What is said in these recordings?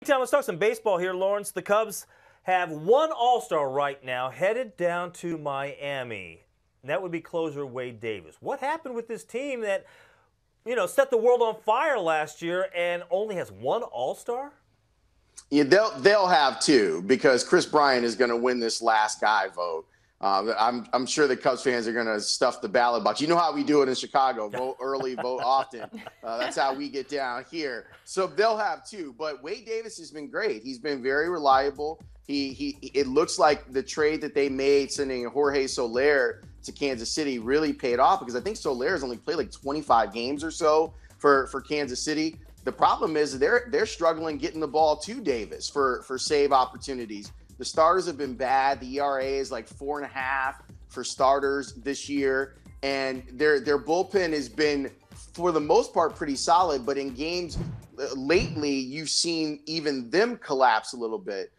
Meantime, let's talk some baseball here, Lawrence. The Cubs have one All-Star right now headed down to Miami. And that would be closer Wade Davis. What happened with this team that, set the world on fire last year and only has one All-Star? Yeah, they'll have two because Chris Bryant is going to win this last guy vote. I'm sure the Cubs fans are going to stuff the ballot box. You know how we do it in Chicago: vote early, vote often. That's how we get down here. So they'll have two. But Wade Davis has been great. He's been very reliable. It looks like the trade that they made sending Jorge Soler to Kansas City really paid off because I think Soler has only played like 25 games or so for Kansas City. The problem is they're struggling getting the ball to Davis for save opportunities. The starters have been bad. The ERA is like 4.5 for starters this year. And their bullpen has been, for the most part, pretty solid. But in games lately, you've seen even them collapse a little bit.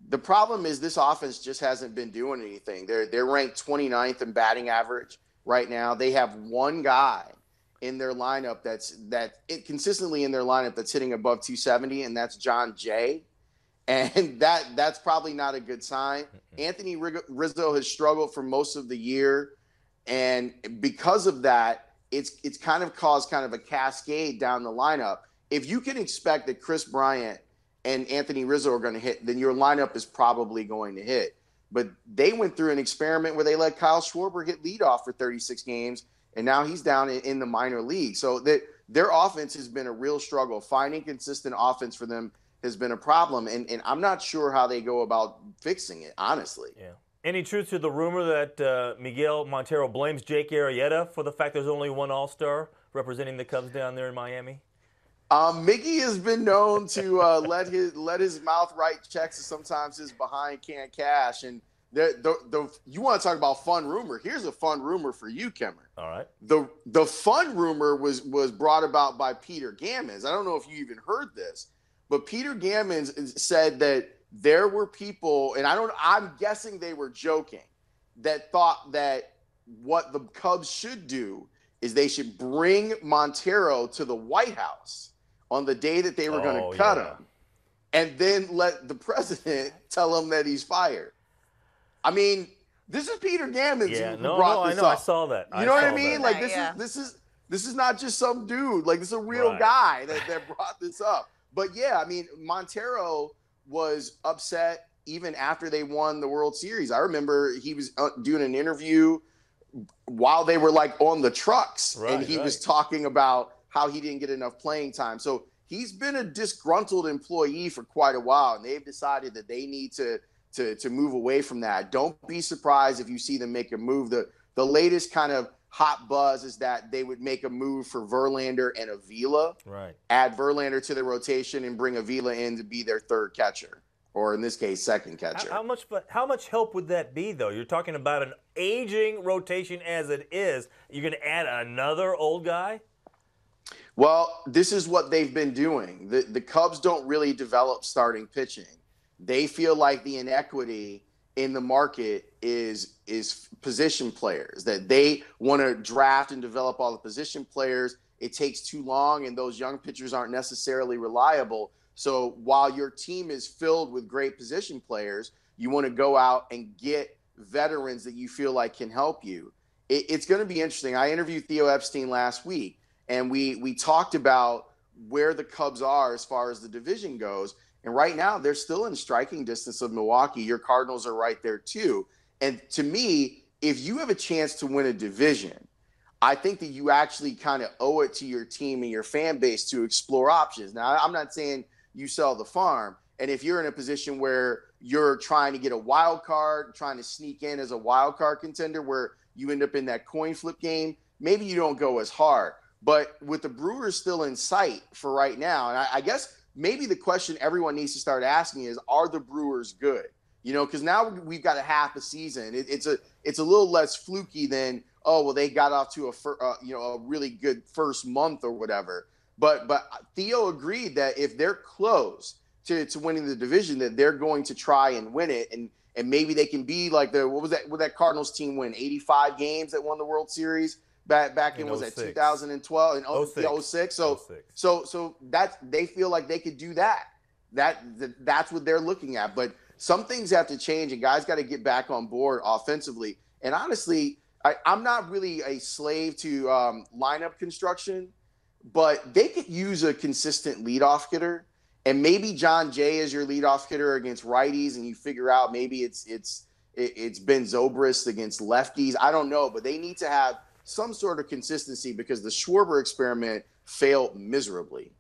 The problem is this offense just hasn't been doing anything. They're ranked 29th in batting average right now. They have one guy in their lineup consistently in their lineup that's hitting above 270, and that's John Jay. And that's probably not a good sign. Anthony Rizzo has struggled for most of the year, and because of that, it's kind of caused kind of a cascade down the lineup. If you can expect that Chris Bryant and Anthony Rizzo are going to hit, then your lineup is probably going to hit. But they went through an experiment where they let Kyle Schwarber hit leadoff for 36 games, and now he's down in the minor league. So their offense has been a real struggle. Finding consistent offense for them has been a problem, and I'm not sure how they go about fixing it, honestly. Yeah. Any truth to the rumor that Miguel Montero blames Jake Arrieta for the fact there's only one All-Star representing the Cubs down there in Miami? Mickey has been known to let his mouth write checks, and sometimes his behind can't cash. And you want to talk about fun rumor? Here's a fun rumor for you, Kimmer. All right. The fun rumor was brought about by Peter Gammons. I don't know if you even heard this, but Peter Gammons said that there were people, and I'm guessing they were joking, that thought that what the Cubs should do is they should bring Montero to the White House on the day that they were going to cut him, and then let the president tell him that he's fired. I mean, this is Peter Gammons who brought this up. I saw that. You know what I mean? Like this is not just some dude. Like, this is a real guy that brought this up. But yeah, I mean, Montero was upset even after they won the World Series. I remember he was doing an interview while they were like on the trucks, and he was talking about how he didn't get enough playing time. So he's been a disgruntled employee for quite a while, and they've decided that they need to move away from that. Don't be surprised if you see them make a move. The latest kind of hot buzz is that they would make a move for Verlander and Avila. Right. Add Verlander to the rotation and bring Avila in to be their third catcher, or in this case, second catcher. How much help would that be, though? You're talking about an aging rotation as it is. You're going to add another old guy? Well, this is what they've been doing. The Cubs don't really develop starting pitching. They feel like the inequity in the market is position players, that they want to draft and develop all the position players. It takes too long, and those young pitchers aren't necessarily reliable. So while your team is filled with great position players, you want to go out and get veterans that you feel like can help you. It's going to be interesting. I interviewed Theo Epstein last week, and we talked about where the Cubs are as far as the division goes. And right now, they're still in striking distance of Milwaukee. Your Cardinals are right there, too. And to me, if you have a chance to win a division, I think that you actually kind of owe it to your team and your fan base to explore options. Now, I'm not saying you sell the farm. And if you're in a position where you're trying to get a wild card, trying to sneak in as a wild card contender where you end up in that coin flip game, maybe you don't go as hard. But with the Brewers still in sight for right now, and I guess maybe the question everyone needs to start asking is, are the Brewers good? Because now we've got a half a season. It's a little less fluky than, they got off to a really good first month or whatever. But Theo agreed that if they're close to winning the division, that they're going to try and win it, and maybe they can be like what that Cardinals team win 85 games that won the World Series. Back in was that 2012 and 06. So that they feel like they could do that. that's what they're looking at. But some things have to change, and guys got to get back on board offensively. And honestly, I'm not really a slave to lineup construction, but they could use a consistent leadoff hitter. And maybe John Jay is your leadoff hitter against righties, and you figure out maybe it's Ben Zobrist against lefties. I don't know, but they need to have some sort of consistency because the Schwarber experiment failed miserably.